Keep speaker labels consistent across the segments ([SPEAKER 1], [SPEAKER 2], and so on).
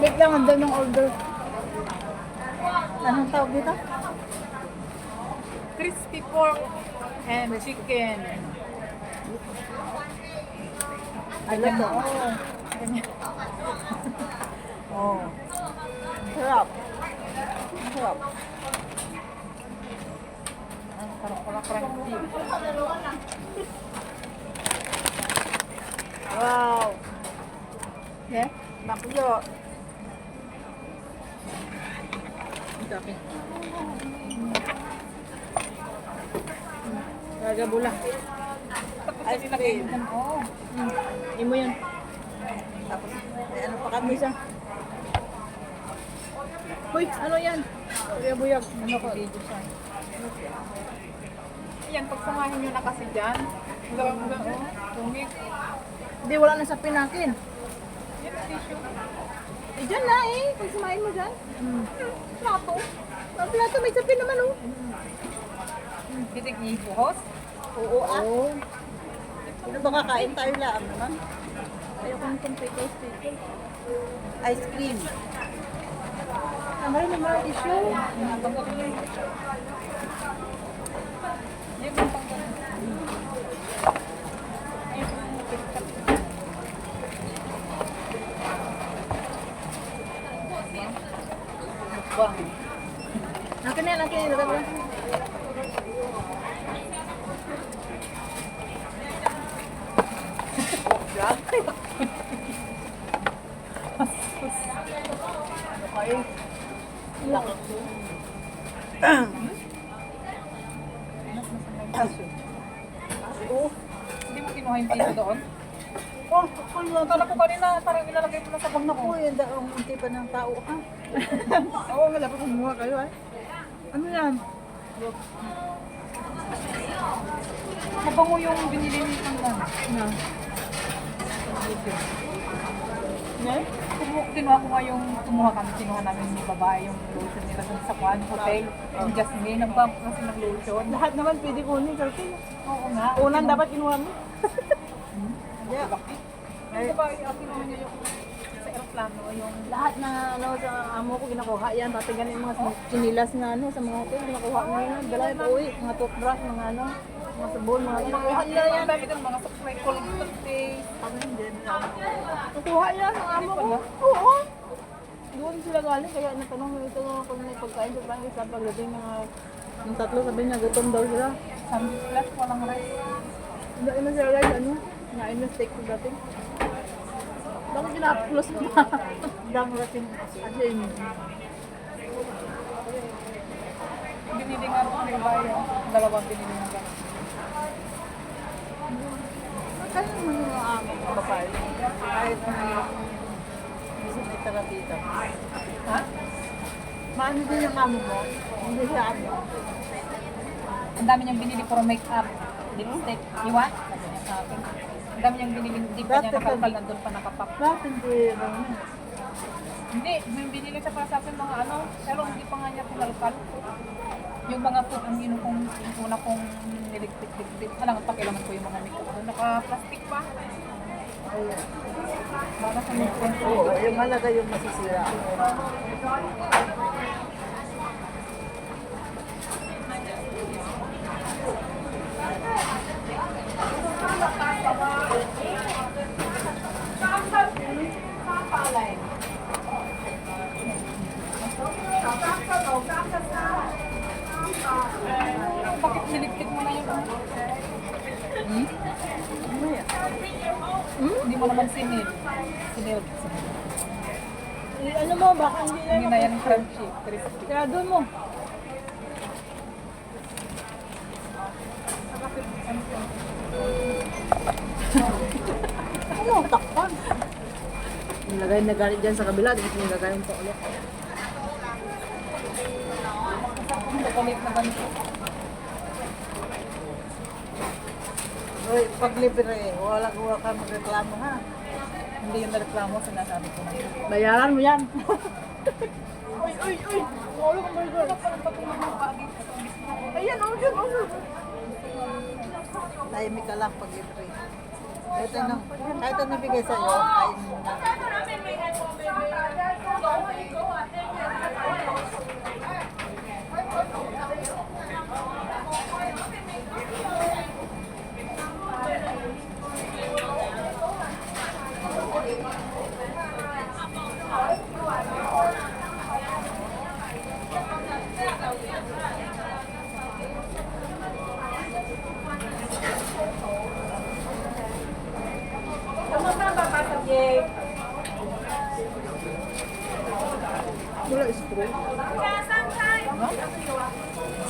[SPEAKER 1] Wait lang, andun ng order. Anong tawag dito?
[SPEAKER 2] Crispy pork and chicken.
[SPEAKER 1] Ano to? Oh. Sarap. Sarap.
[SPEAKER 2] Parang crunchy.
[SPEAKER 1] Wow. Yeah? Bakyo.
[SPEAKER 2] Ito akin.
[SPEAKER 1] Gagabula.
[SPEAKER 2] Ice cream. Oo.
[SPEAKER 1] Imo yun. Tapos, may ano pa kami siya. Uy, ano yan? Buyag-buyag.
[SPEAKER 2] Ano ko? Yan, pagsamahin nyo na kasi dyan. Tumig.
[SPEAKER 1] Hindi, wala na sa pinakin.
[SPEAKER 2] Yan, tissue.
[SPEAKER 1] Eh, dyan na eh. Pagsamahin mo dyan. Plato. Ang plato, may sapin naman oh.
[SPEAKER 2] Bitig ibuhos.
[SPEAKER 1] Oo ah. Ano ba kakain tayo lang naman? Ayoko ng potato steak. Ice cream. Ang rin naman ang issue.
[SPEAKER 2] Yan, yung panggang. Mukbang.
[SPEAKER 1] Akin na yan, akin na yan.
[SPEAKER 2] Hindi mo kinuha yung pino doon?
[SPEAKER 1] Oh,
[SPEAKER 2] Kala ko kanina, parang ilalagay mo na sa bag na ko.
[SPEAKER 1] Uy, ang unti pa ng tao ha. Oo, wala pa kumuha kayo eh. Ano yan?
[SPEAKER 2] Mabango yung binili ni Kanglan.
[SPEAKER 1] Na. Ne?
[SPEAKER 2] Kinuha ko nga yung kinuha namin ni babae yung lotion nila dun sa Kwan Hotel. Yung Jasmine, ang bump kasi ng lotion.
[SPEAKER 1] Lahat naman pwede kunin, kasi
[SPEAKER 2] Oo nga.
[SPEAKER 1] unan dapat kinuha mo. Yeah.
[SPEAKER 2] Yung babae, kinuha niya yung sa aeroplano, yung
[SPEAKER 1] Lahat na ano sa amo ko ginakuha yan, dati ganun mga chinilas na ano sa mga hotel, ginakuha mo yan, dala pa uwi, mga toothbrush, mga ano, mga sabon, mga ginakuha nila yan.
[SPEAKER 2] ang dami doon, mga supply colgate toothpaste.
[SPEAKER 1] Kami hindi. Nakuha yan ang amo ko. Oo. Doon sila galing, kaya natanong mo ito kung may pagkain sa bangkit sa pagdating ng tatlo, sabi niya gutom daw sila.
[SPEAKER 2] Sunday plus, walang rice.
[SPEAKER 1] Hindi na sila guys, ano, nain na steak sa dating. Bakit kinaplos pa? Dang rating asin.
[SPEAKER 2] Binili nga po ng bayo. Dalawang binili nga gano'n.
[SPEAKER 1] Kaya naman yung mga amo ko babae. Kahit na gusto may tarapita.
[SPEAKER 2] Ha?
[SPEAKER 1] Maano din yung amo mo? Hindi siya ano.
[SPEAKER 2] Ang dami niyang binili puro make-up. Lipstick. Iwan? Sabi niya sa akin. Ang dami niyang binili. Hindi pa niya nakalkal. Nandun pa nakapak.
[SPEAKER 1] Bakit hindi ano?
[SPEAKER 2] Hindi. May binili siya para sa akin mga ano. Pero hindi pa nga niya pinalkal. Yung mga food, ang yung una kong niligpit-ligpit. Alang pakilaman ko yung mga makeup doon. Naka-plastic pa.
[SPEAKER 1] Ayun.
[SPEAKER 2] Para sa makeup.
[SPEAKER 1] Oo, yung malaga yung masisira.
[SPEAKER 2] Bakit niligpit mo na yun?
[SPEAKER 1] Ano yan?
[SPEAKER 2] Hindi mo naman sinil. Sinil.
[SPEAKER 1] Ano mo, baka hindi
[SPEAKER 2] Hindi na yan crunchy. Crispy.
[SPEAKER 1] Kaya doon mo. Ano, takpan. Nilagay na galit dyan sa kabila, di ko nilagay pa ulit.
[SPEAKER 2] Chocolate na ganito.
[SPEAKER 1] Uy, pag libre, wala ka magreklamo ha.
[SPEAKER 2] Hindi yung reklamo, sinasabi ko na yun.
[SPEAKER 1] Bayaran mo yan. Uy, uy, uy. Wala kang burger. Ayan, oh, yun, oh, yun. Tahimik ka lang pag libre. Ito na. Kahit ano bigay sa'yo, kain mo na. Wala straw.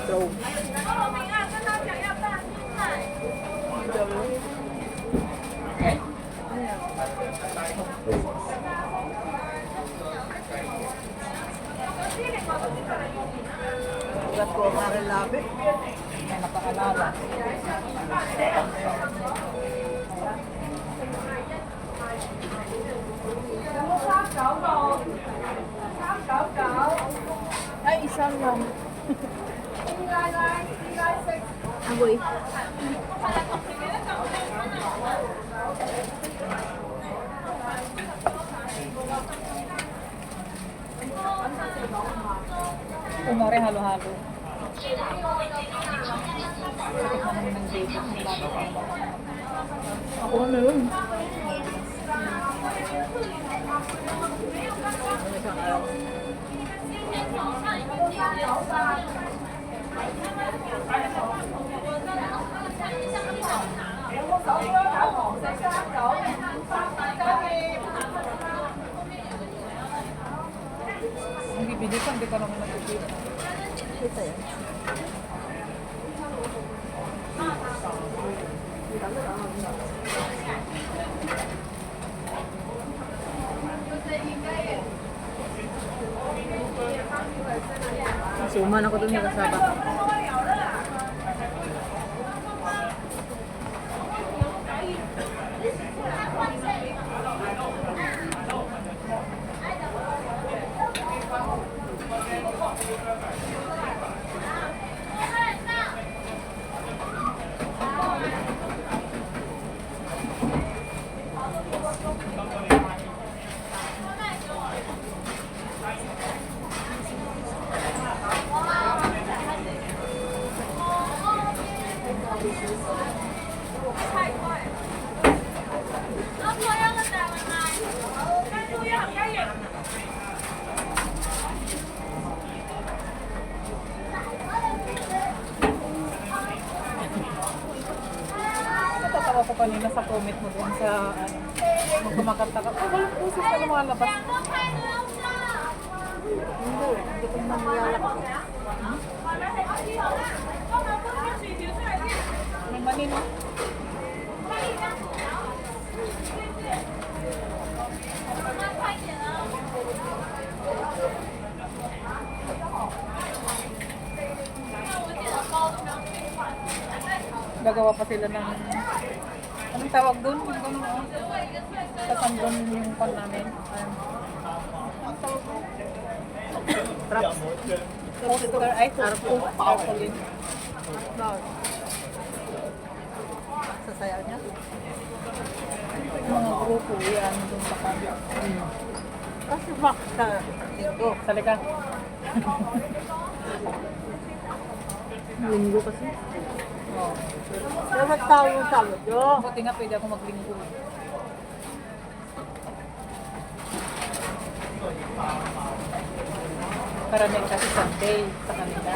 [SPEAKER 1] Straw. Ugat ko ang labi.
[SPEAKER 2] May nakaalala.
[SPEAKER 1] Ay, isang lang. Agoy.
[SPEAKER 2] Kunwari halo-halo. Sakit naman ng baby.
[SPEAKER 1] Ako na yun.
[SPEAKER 2] Hindi bibili ko, hindi ka naman natutulog.
[SPEAKER 1] Kita yan. Suman ako dun sa kasaba.
[SPEAKER 2] Natatawa ko kanina sa comment mo doon sa ano, magkumakanta ka. Oh, walang pusis na lumalabas.
[SPEAKER 1] Hindi ko naman nilalak.
[SPEAKER 2] May mani, no? Gagawa pa sila ng anong tawag doon? Yung ganun, oh. Sasandon yung pan namin. Anong tawag doon?
[SPEAKER 1] Props.
[SPEAKER 2] Poster, ay, tarpaulin.
[SPEAKER 1] Bawal. Sasayaw niya.
[SPEAKER 2] Yung mga grupo, yan doon sa kanya.
[SPEAKER 1] Kasi bak sa linggo.
[SPEAKER 2] Salika.
[SPEAKER 1] Linggo kasi.
[SPEAKER 2] Oh.
[SPEAKER 1] Pero ba't tao yung salod yun?
[SPEAKER 2] Buti nga pwede ako maglinggo. Karamihan kasi Sunday sa kanila.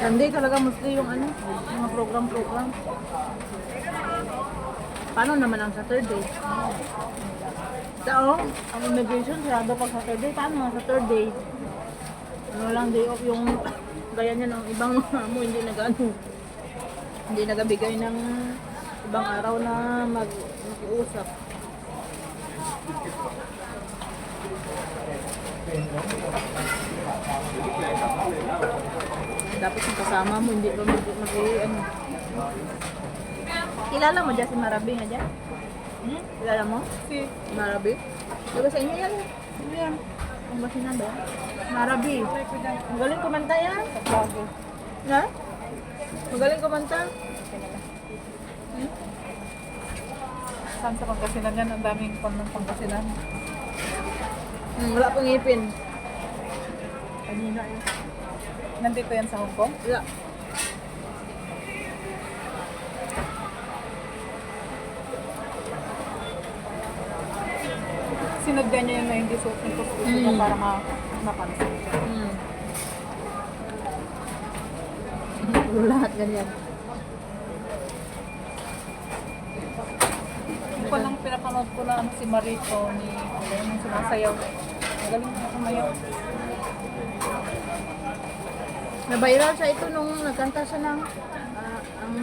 [SPEAKER 1] Sunday talaga mostly yung ano, mga program-program. Paano naman ang Saturday? Sao, ang immigration, sarado pag Saturday. Paano ang Saturday? Ano lang, day off yung gaya niya ng ibang mo, hindi nag-ano. Hindi nagabigay ng ibang araw na mag-uusap. Dapat yung kasama mo, hindi ba ano. Kilala mo dyan si Marabi nga dyan? Kilala mo?
[SPEAKER 2] Si,
[SPEAKER 1] Marabi? Diba sa inyo yan?
[SPEAKER 2] ano yan?
[SPEAKER 1] Ang basinan ba? Marabi.
[SPEAKER 2] Like ko dyan.
[SPEAKER 1] Ang galing kumanta yan.
[SPEAKER 2] Sa bago.
[SPEAKER 1] Ha? Ang galing kumanta.
[SPEAKER 2] Saan sa Pangasinan yan? Ang daming pan ng Pangasinan.
[SPEAKER 1] Wala pang ngipin. Kanina yun.
[SPEAKER 2] Nandito yan sa Hong Kong?
[SPEAKER 1] Wala.
[SPEAKER 2] Sinadya niya yun na hindi suot ng puso
[SPEAKER 1] Mm.
[SPEAKER 2] para mapansin siya.
[SPEAKER 1] Puro lahat ganyan.
[SPEAKER 2] Yung palang pinapanood ko na ano, si Marito ni yung sumasayaw. Magaling na kumayaw.
[SPEAKER 1] Na-viral siya ito nung nagkanta siya ng ang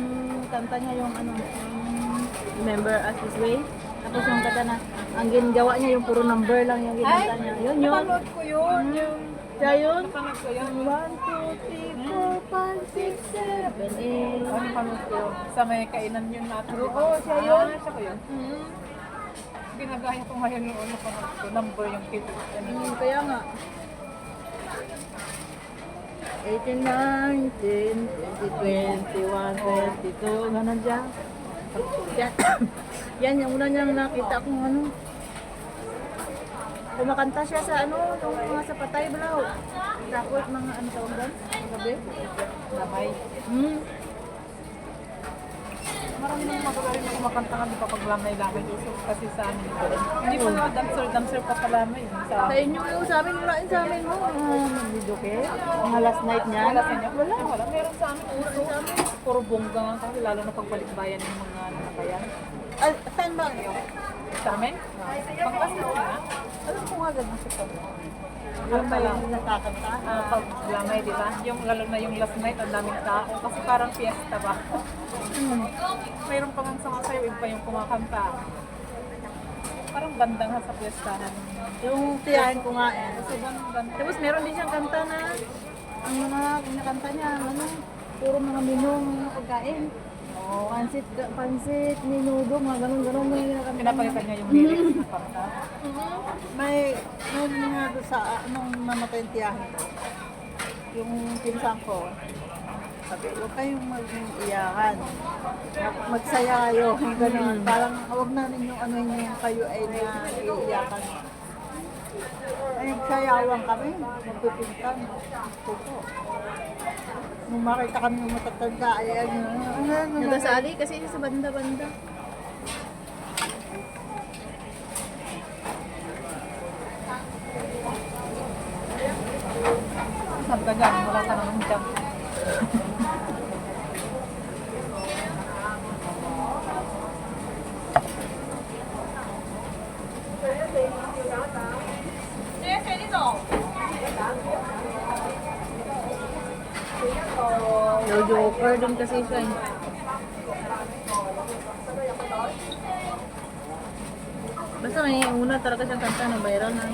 [SPEAKER 1] kanta niya yung ano, yung Remember Us This Way. Tapos yung kanta na, ang ginagawa niya yung puro number lang yung ginanta niya. Yun yun.
[SPEAKER 2] Napanood ko yun. Yung
[SPEAKER 1] Siya yun.
[SPEAKER 2] napanood ko yun.
[SPEAKER 1] 1, 2, 3, 4, 5, 6, 7, 8.
[SPEAKER 2] Ano napanood ko yun? Sa may kainan yun natin.
[SPEAKER 1] Oo, siya yun.
[SPEAKER 2] Siya ko yun. Ginagaya ko ngayon yung napanood ko. Number yung kito.
[SPEAKER 1] Kaya nga. 18, 19, 20, 21, 22, ganun siya. Yan, yan yung una niyang nakita kung ano. Kumakanta siya sa ano, yung mga sa Patay Balaw. Tapos mga ano tawag doon? Gabi?
[SPEAKER 2] Lamay. Marami nang magagaling na kumakanta nga di pa pag lamay-lamay dito kasi sa amin ito. Hindi pa na dancer pa palamay.
[SPEAKER 1] Sa inyo yung sa amin, wala yung sa amin mo. Nandito mga last night niya.
[SPEAKER 2] Wala sa inyo? Wala. Meron sa amin. Puro bongga nga kasi lalo na pagbalik bayan ng mga nakabayan.
[SPEAKER 1] Saan ba?
[SPEAKER 2] Sa amin? Pagkas na nga.
[SPEAKER 1] Alam ko nga ganun sa to.
[SPEAKER 2] Alam pa lang.
[SPEAKER 1] Nakakanta.
[SPEAKER 2] Pag lamay, di ba? Yung lalo na yung last night, ang daming tao. Kasi parang fiesta ba? Mayroon pa nga sumasayaw, iba yung kumakanta. Parang bandang ha sa fiestahan.
[SPEAKER 1] Yung tiyahin ko nga eh.
[SPEAKER 2] So, ganda.
[SPEAKER 1] Tapos meron din siyang kanta na ang mga kinakanta niya, ano, puro mga menu, mga pagkain. Oh, pansit, minudo, mga ganun-ganun mga kinakanta.
[SPEAKER 2] Pinapalitan niya yung lyrics ng kanta.
[SPEAKER 1] May nga doon sa nung namatay yung tiyahin ko. Yung pinsan ko, sabi, huwag kayong mag-iyakan. Magsaya kayo, gano'n. Parang huwag na ninyong ano yung kayo ay naiiyakan. Ay, nagsayawan kami, magpipintan. Pupo. Nung makita kami yung matatanda, ay ano. Nagasali kasi sa banda-banda.
[SPEAKER 2] Saan ka dyan? Wala ka naman dyan.
[SPEAKER 1] Joker din kasi siya. Basta may una talaga siyang kanta na viral na.